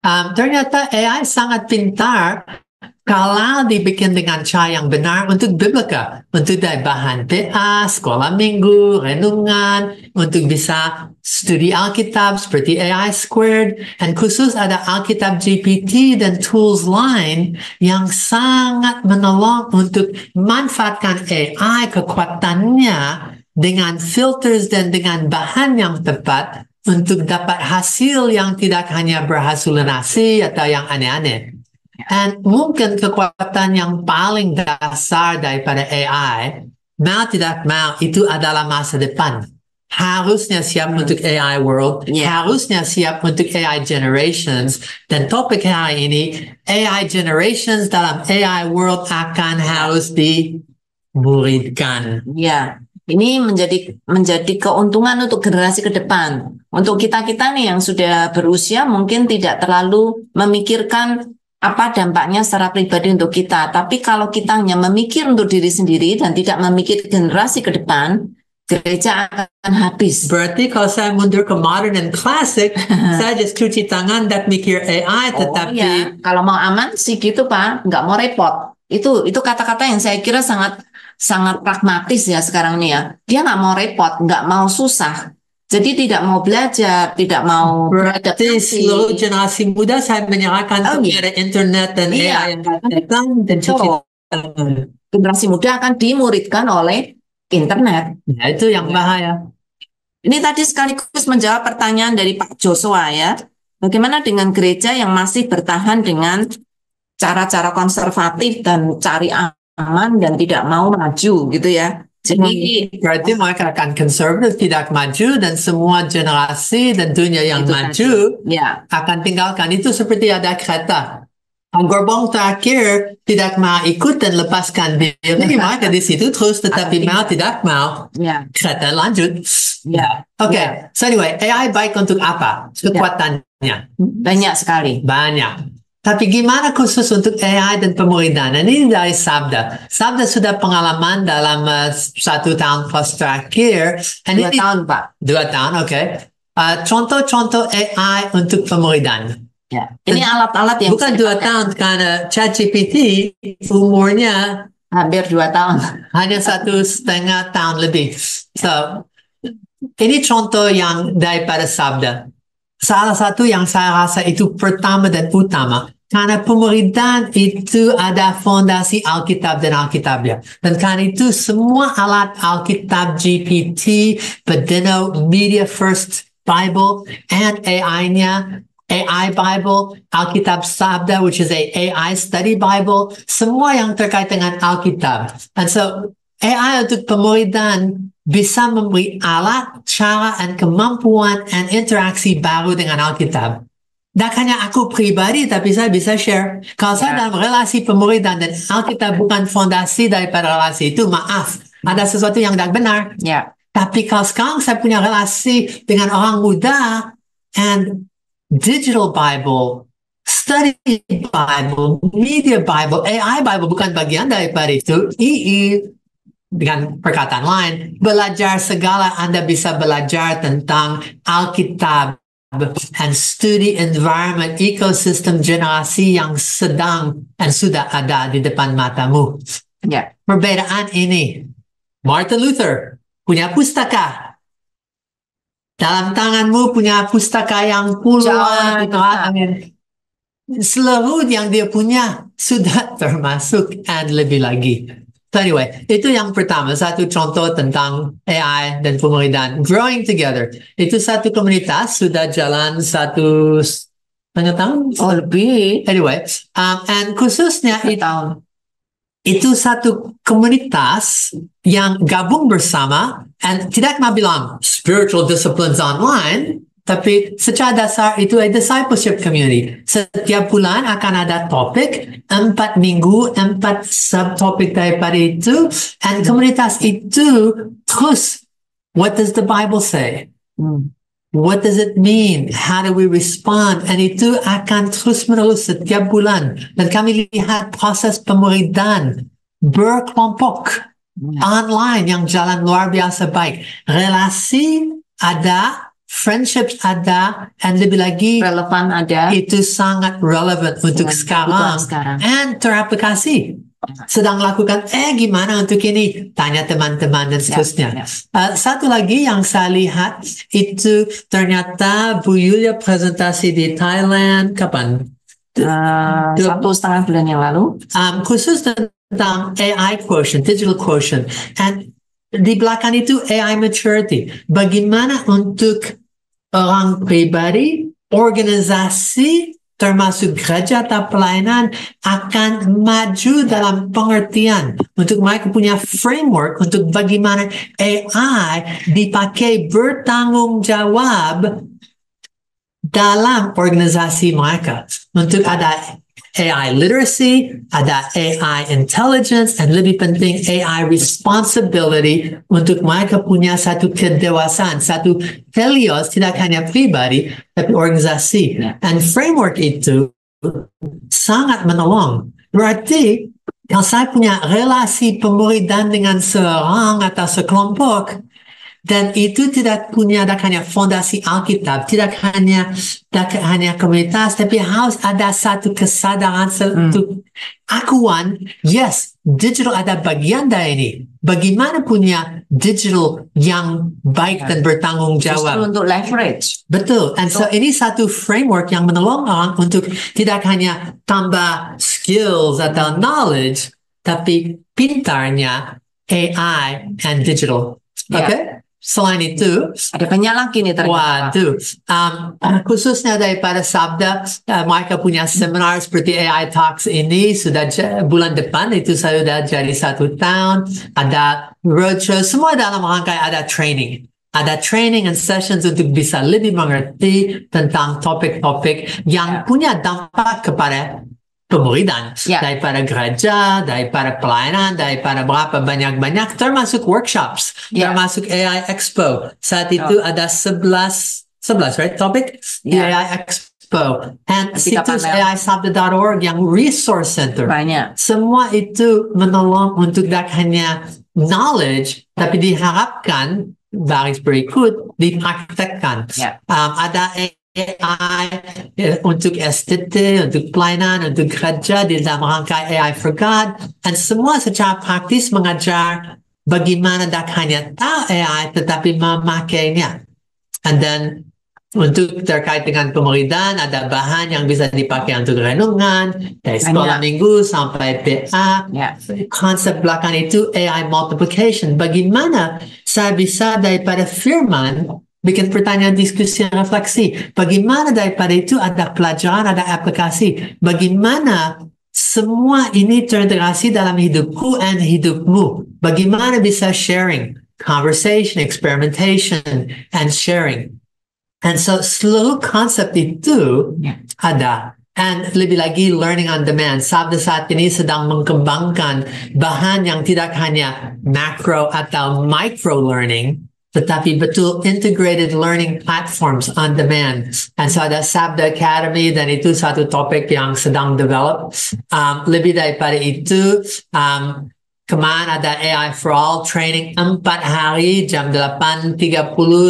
Ternyata AI sangat pintar kalau dibikin dengan cara yang benar untuk biblika, untuk dari bahan PA, sekolah minggu, renungan, untuk bisa studi Alkitab seperti AI Squared, dan khusus ada Alkitab GPT dan tools lain yang sangat menolong untuk manfaatkan AI kekuatannya dengan filters dan dengan bahan yang tepat untuk dapat hasil yang tidak hanya berhalusinasi atau yang aneh-aneh. Dan mungkin kekuatan yang paling dasar daripada AI, mau tidak mau, itu adalah masa depan. Harusnya siap untuk AI world, harusnya siap untuk AI generations, dan topik hari ini, AI generations dalam AI world akan harus dimuridkan. Ya, ini menjadi keuntungan untuk generasi ke depan. Untuk kita-kita nih yang sudah berusia mungkin tidak terlalu memikirkan apa dampaknya secara pribadi untuk kita. Tapi kalau kita hanya memikir untuk diri sendiri dan tidak memikir generasi ke depan, gereja akan habis. Berarti kalau saya mundur ke modern dan klasik, saya just cuci tangan dan mikir AI, tetapi ya. Kalau mau aman sih gitu Pak, nggak mau repot. Itu kata-kata yang saya kira sangat pragmatis ya sekarang ini ya. Dia nggak mau repot, nggak mau susah. Jadi tidak mau belajar, tidak mau berarti seluruh generasi muda saya menyerahkan kepada internet dan AI yang datang dan cuci tangan. Generasi muda akan dimuridkan oleh internet. Ya, itu yang bahaya. Ini tadi sekaligus menjawab pertanyaan dari Pak Joshua ya. Bagaimana dengan gereja yang masih bertahan dengan cara-cara konservatif dan cari aman dan tidak mau maju gitu ya. Jadi berarti mereka akan konservatif, tidak maju, dan semua generasi dan dunia yang maju akan tinggalkan. Itu seperti ada kereta. Gerbong terakhir tidak mau ikut dan lepaskan diri, mereka di situ terus, tetapi mau tidak mau, kereta lanjut. Okay. So anyway, AI baik untuk apa? Kekuatannya banyak sekali. Banyak. Tapi gimana khusus untuk AI dan pemuridan? Ini dari Sabda. Sabda sudah pengalaman dalam 1 tahun plus terakhir. 2 tahun, Pak. 2 tahun, oke. Contoh-contoh AI untuk pemuridan. Ya. Ini alat-alat yang bukan 2 tahun, karena ChatGPT umurnya hampir 2 tahun. Hanya 1,5 tahun lebih. So, ini contoh yang daripada Sabda. Salah satu yang saya rasa itu pertama dan utama. Karena pemuridan itu ada fondasi Alkitab dan Alkitabnya. Dan karena itu semua alat Alkitab GPT, Bedeno, Media First Bible, and AI-nya, AI Bible, Alkitab Sabda, which is a AI study Bible, semua yang terkait dengan Alkitab. And so AI untuk pemuridan bisa memberi alat, cara, dan kemampuan dan interaksi baru dengan Alkitab. Dan hanya aku pribadi, tapi saya bisa share. Kalau saya dalam relasi pemuridan dan Alkitab bukan fondasi daripada relasi itu, maaf, ada sesuatu yang tidak benar. Tapi kalau sekarang saya punya relasi dengan orang muda, and digital Bible, study Bible, media Bible, AI Bible bukan bagian daripada itu. Dengan perkataan lain, belajar segala Anda bisa belajar tentang Alkitab and studi environment ekosistem generasi yang sedang dan sudah ada di depan matamu. Perbedaan ini, Martin Luther punya pustaka. Dalam tanganmu punya pustaka yang puluhan. Seluruh yang dia punya sudah termasuk dan lebih lagi. So anyway, itu yang pertama, satu contoh tentang AI dan pemuridan. Growing Together. Itu satu komunitas, sudah jalan 1,5 tahun? Oh, lebih. Anyway, and khususnya itu satu komunitas yang gabung bersama, and tidak mau bilang spiritual disciplines online, tapi secara dasar itu a discipleship community. Setiap bulan akan ada topik, 4 minggu, 4 subtopik daripada itu, dan komunitas itu terus, what does the Bible say? What does it mean? How do we respond? Dan itu akan terus menerus setiap bulan. Dan kami lihat proses pemuridan berkelompok online yang jalan luar biasa baik. Relasi ada, friendships ada, and lebih lagi Relevan ada. itu sangat relevan untuk Dengan sekarang, kebutuhan sekarang. and teraplikasi. Sedang lakukan, gimana untuk ini? Tanya teman-teman dan seterusnya. Satu lagi yang saya lihat, itu ternyata Bu Yulia presentasi di Thailand, kapan? 1,5 bulan yang lalu. Khusus tentang AI quotient, digital quotient. And di belakang itu AI maturity. Bagaimana untuk orang pribadi, organisasi, termasuk gereja atau pelayanan akan maju dalam pengertian untuk mereka punya framework untuk bagaimana AI dipakai bertanggung jawab dalam organisasi mereka. Untuk ada AI literacy, ada AI intelligence, dan lebih penting AI responsibility untuk mereka punya satu kedewasaan, satu helios, tidak hanya pribadi, tapi organisasi. Dan framework itu sangat menolong. Berarti, kalau saya punya relasi pemuridan dengan seorang atau sekelompok, dan itu tidak hanya fondasi Alkitab, tidak hanya komunitas, tapi harus ada satu kesadaran, satu akuan, yes, digital ada bagian dari ini. Bagaimana punya digital yang baik dan bertanggung jawab. Justru untuk leverage. Betul. And so ini satu framework yang menolong orang untuk tidak hanya tambah skills atau knowledge, tapi pintarnya AI and digital. Okay? Selain itu, ada banyak lagi nih ternyata. Waduh, khususnya daripada Sabda, mereka punya seminar seperti AI Talks ini sudah bulan depan, itu sudah jadi 1 tahun, ada roadshow, semua dalam rangkai ada training. Ada training and sessions untuk bisa lebih mengerti tentang topik-topik yang punya dampak kepada pemuridan, daripada gereja, daripada pelayanan, daripada berapa banyak-banyak, termasuk workshops, termasuk AI Expo. Saat itu ada 11, right, topik? AI Expo. And situs AISabda.org yang resource center. Banyak. Semua itu menolong untuk tidak hanya knowledge, tapi diharapkan baris berikut dipraktekkan. Ada AI untuk STT, untuk pelayanan, untuk gereja di dalam rangkai AI for God, dan semua secara praktis mengajar bagaimana tidak hanya tahu AI tetapi memakainya. And then untuk terkait dengan pemuridan, ada bahan yang bisa dipakai untuk renungan dari sekolah minggu sampai PA. Konsep belakang itu AI multiplication. Bagaimana saya bisa daripada firman bikin pertanyaan, diskusi, refleksi. Bagaimana daripada itu ada pelajaran, ada aplikasi. Bagaimana semua ini terintegrasi dalam hidupku dan hidupmu. Bagaimana bisa sharing, conversation, experimentation, and sharing. And so seluruh konsep itu ada. And lebih lagi learning on demand. Sabda saat ini sedang mengembangkan bahan yang tidak hanya macro atau micro learning, tetapi betul integrated learning platforms on demand. And so ada Sabda Academy, dan itu satu topik yang sedang develop. Lebih daripada itu, kemarin ada AI for All training 4 hari, jam 8.30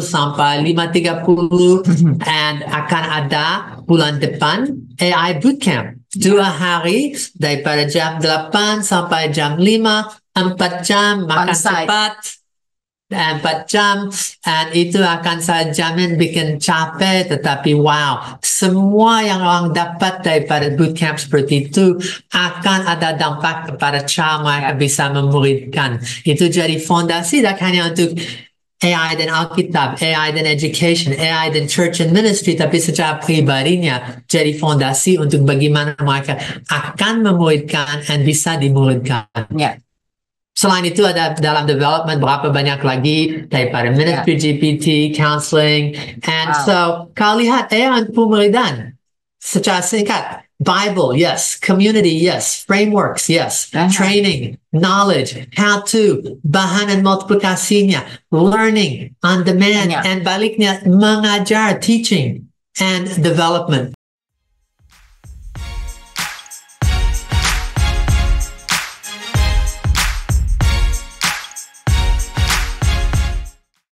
sampai 5.30. And akan ada bulan depan AI Bootcamp. 2 hari, daripada jam 8 sampai jam 5, 4 jam, makan cepat. 4 jam, dan itu akan saya jamin bikin capek, tetapi wow, semua yang orang dapat daripada bootcamp seperti itu akan ada dampak kepada cara mereka bisa memuridkan. Itu jadi fondasi tak hanya untuk AI dan Alkitab, AI dan education, AI dan church and ministry, tapi secara pribadinya jadi fondasi untuk bagaimana mereka akan memuridkan dan bisa dimuridkan. Selain itu ada dalam development berapa banyak lagi daripada ministry GPT, counseling, and so kalau lihat pemuridan secara singkat, Bible, yes, community, yes, frameworks, yes, training, knowledge, how to, bahan dan multiplikasinya, learning on demand, and baliknya mengajar, teaching, and development.